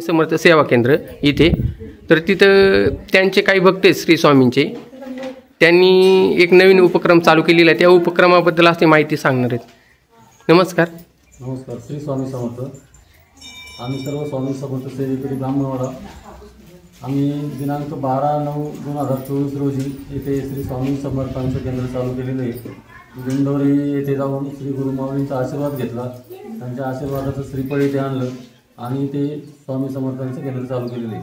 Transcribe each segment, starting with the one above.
समर्थ सेवा केंद्र इथे, तर तिथं त्यांचे काही भक्त आहेत श्री स्वामींचे, त्यांनी एक नवीन उपक्रम चालू केलेला आहे, त्या उपक्रमाबद्दल अशी माहिती सांगणार आहेत. नमस्कार. नमस्कार. श्री स्वामी समर्थ. आम्ही सर्व स्वामी समर्थ सेवेकरी ब्राह्मणवाडा, आम्ही दिनांक 12/9/2024 रोजी येथे श्री स्वामी समर्थांचं केंद्र चालू केलेलं आहे. दिंडोरी येथे जाऊन श्री गुरु माऊलींचा आशीर्वाद घेतला, त्यांच्या आशीर्वादाचं श्रीफळ येथे आणलं आणि ते स्वामी समर्थांचं केंद्र चालू केलेलं आहे.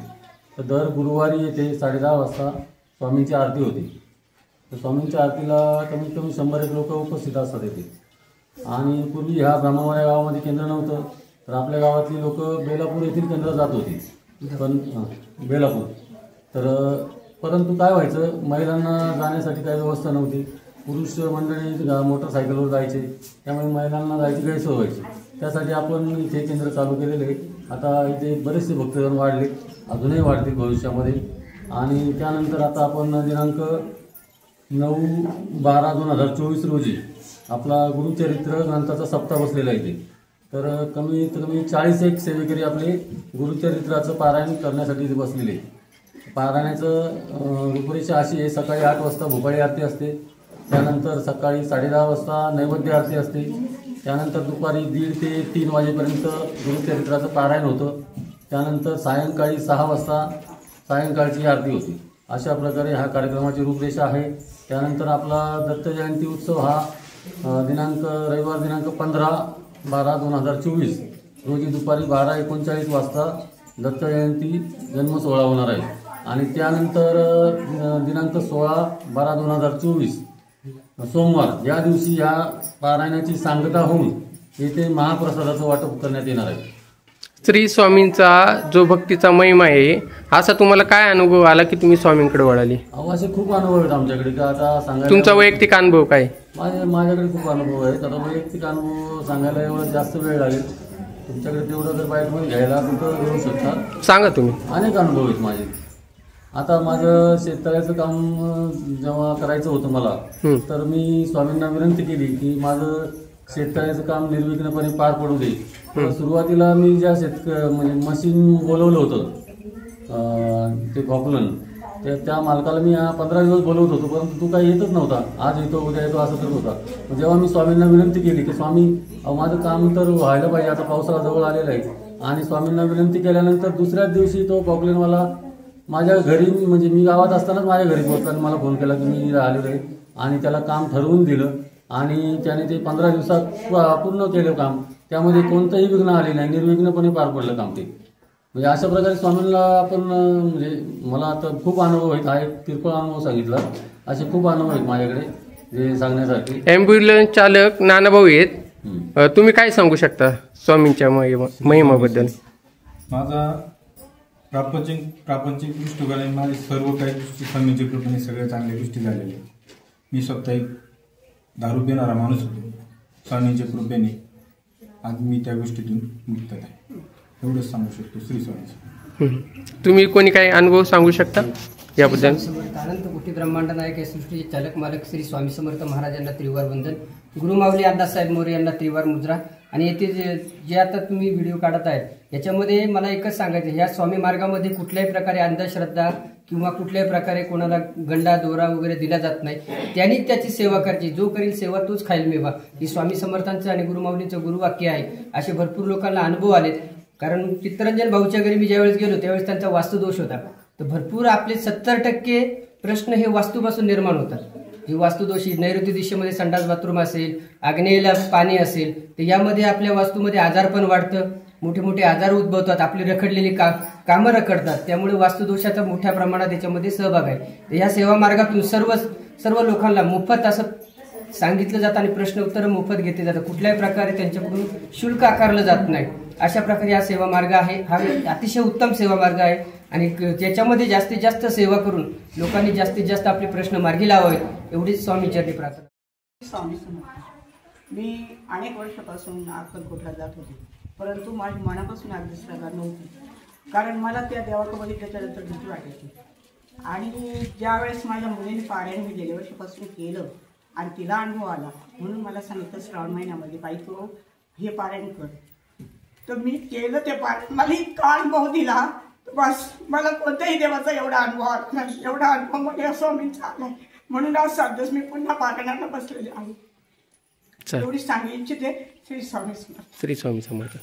तर दर गुरुवारी येथे 10:30 वाजता स्वामींची आरती होती. तर स्वामींच्या आरतीला कमीत कमी 100 लोक उपस्थित असतात येथे. आणि पूर्वी ह्या ब्राह्मणवाड्या गावामध्ये केंद्र नव्हतं, तर आपल्या गावातली लोक बेलापूर येथील केंद्र जात होती, पण बेलापूर. तर परंतु काय व्हायचं, महिलांना जाण्यासाठी काही व्यवस्था नव्हती. पुरुष मंडळी मोटरसायकलवर जायचे, त्यामुळे महिलांना जायची गैरसोय व्हायची. त्यासाठी आपण इथे केंद्र चालू केलेले आहे. आता इथे बरेचसे भक्तजन वाढले, अजूनही वाढतील भविष्यामध्ये. आणि त्यानंतर आता आपण दिनांक 9/12/2024 रोजी आपला गुरुचरित्र ग्रंथाचा सप्ताह बसलेला आहे इथे. तर कमीत कमी 40 सेवेकरी आपले गुरुचरित्राचं पारायण करण्यासाठी इथे बसलेले. पारायणाचं रूपरेषा अशी आहे: सकाळी 8 वाजता भोपाळी आरती असते, त्यानंतर सकाळी 10:30 वाजता नैवेद्य आरती असते, त्यानंतर दुपारी 1:30 ते 3 वाजेपर्यंत गुरुचरित्राचं पारायण होतं, त्यानंतर सायंकाळी 6 वाजता सायंकाळची आरती होती. अशा प्रकारे हा कार्यक्रमाची रूपरेषा आहे. त्यानंतर आपला दत्त जयंती उत्सव हा रविवार दिनांक 15/12/2024 रोजी दुपारी 12:39 वाजता दत्त जयंती जन्म सोहळा होणार आहे. आणि त्यानंतर दिनांक 16/12/2024 सोमवार या दिवशी या पारायणाची सांगता होऊन येथे महाप्रसादाचं वाटप करण्यात येणार आहे. श्री स्वामींचा जो भक्तीचा महिमा आहे, असा तुम्हाला काय अनुभव आला की तुम्ही स्वामींकडे वळाली? असे खूप अनुभव आहेत आमच्याकडे का आता सांगायला. तुमचा वैयक्तिक अनुभव काय? माझ्याकडे खूप अनुभव आहेत. आता वैयक्तिक अनुभव सांगायला एवढं जास्त वेळ लागेल. तुमच्याकडे तेवढं जर बाईटमध्ये घ्यायला कुठं घेऊ शकता, सांगा तुम्ही. अनेक अनुभव आहेत माझे. आता माझं शेततळ्याचं काम जेव्हा करायचं होतं मला, तर मी स्वामींना विनंती केली की माझं शेततळ्याचं काम निर्विघ्नपणे पार पडू दे. सुरुवातीला मी ज्या म्हणजे मशीन बोलवलं होतं ते पॉप्युलर, त्या मालकाला मी 15 दिवस बोलवत होतो, परंतु तू काही येतच नव्हता. आज येतो उद्या येतो असं करत होता. जेव्हा मी स्वामींना विनंती केली की स्वामी माझं काम तर व्हायला पाहिजे, आता पावसाळा जवळ आलेला आहे, आणि स्वामींना विनंती केल्यानंतर दुसऱ्याच दिवशी तो पॉप्युलरवाला माझ्या घरी, म्हणजे मी गावात असतानाच माझ्या घरी पोहोचला आणि मला फोन केला की मी आलेलो आहे, आणि त्याला काम ठरवून दिलं आणि त्याने ते 15 दिवसात पूर्ण केलं काम. त्यामध्ये कोणतंही विघ्न आले नाही, निर्विघ्नपणे पार पडलं काम ते. म्हणजे अशा प्रकारे स्वामींना आपण म्हणजे मला आता खूप अनुभव आहेत. हा एक किरकोळ अनुभव सांगितला, असे खूप अनुभव आहेत माझ्याकडे जे सांगण्यासाठी. ॲम्ब्युलन्स चालक नानाभाऊ आहेत, तुम्ही काय सांगू शकता स्वामींच्या महिमाबद्दल? माझा प्रापंचिक दृष्टिकोनाने माझे सर्व काही गोष्टी स्वामींच्या कृपेने सगळ्या चांगल्या गोष्टी झालेल्या. मी स्वतः एक दारू पिणारा माणूस होतो. स्वामींच्या कृपेने आज मी त्या गोष्टीतून मुक्त आहे, एवढंच सांगू शकतो. श्री स्वामी. तुम्ही कोणी काही अनुभव सांगू शकता याबद्दल? अनंत कोटी ब्रह्मांड नायक या सृष्टीचे चालक मालक श्री स्वामी समर्थ महाराजांना त्रिवार वंदन. गुरुमाऊली अण्णासाहेब मोरे यांना त्रिवार मुद्रा. आणि येथे जे आता तुम्ही व्हिडिओ काढत आहेत, याच्यामध्ये मला एकच सांगायचं, ह्या स्वामी मार्गामध्ये कुठल्याही प्रकारे अंधश्रद्धा किंवा कुठल्याही प्रकारे कोणाला गंडा दोरा वगैरे दिला जात नाही. त्यांनी त्याची सेवा करायची. जो करील सेवा तोच खाईल मेवा, ही स्वामी समर्थांचं आणि गुरुमाऊलींचं गुरुवाक्य आहे. असे भरपूर लोकांना अनुभव आलेत. कारण चित्तरंजन भाऊच्या घरी मी ज्यावेळेस गेलो त्यावेळेस त्यांचा वास्तुदोष होता. तर भरपूर आपले 70% प्रश्न हे वास्तूपासून निर्माण होतात. ही वास्तुदोषी नैऋत्य दिशेमध्ये संडास बाथरूम असेल, आग्नेयला पाणी असेल, तर यामध्ये आपल्या वास्तूमध्ये आजारपण वाढतं, मोठे मोठे आजार उद्भवतात, आपली रखडलेली कामं रखडतात. त्यामुळे वास्तुदोषाचा मोठ्या प्रमाणात याच्यामध्ये सहभाग आहे. तर या सेवा मार्गातून सर्व लोकांना मोफत असं सांगितलं जातं आणि प्रश्न उत्तर मोफत घेतले जातात. कुठल्याही प्रकारे त्यांच्याकडून शुल्क आकारलं जात नाही. अशा प्रकारे हा सेवा मार्ग आहे. हा अतिशय उत्तम सेवा मार्ग आहे आणि त्याच्यामध्ये जास्तीत जास्त सेवा करून लोकांनी जास्तीत जास्त आपले प्रश्न मार्गी लावावेत, एवढीच स्वामीचरणी प्रार्थना. स्वामी समर्थ. मी अनेक वर्षापासून अक्कलकोटला जात होते, परंतु माझी मनापासून अंधश्रद्धा नव्हती. कारण मला त्या देवाकडे बघितल्याच्यानंतर भीती वाटायची. आणि ज्यावेळेस माझ्या मुलीने पारायण मी गेल्या वर्षापासून केलं आणि तिला अनुभव आला, म्हणून मला सांगितलं श्रावण महिन्यामध्ये बाई तू हे पारायण कर. तर मी केलं ते पाठ. मला इतका अनुभव दिला बस, मला कोणत्याही देवाचा एवढा अनुभव आला नाही. एवढा अनुभव मला स्वामींचा आलाय. म्हणून आज सध्याच मी पुन्हा पारायणाला बसलेले आहे. एवढी सांगू इच्छिते. श्री स्वामी समर्थ. श्री स्वामी समर्थ.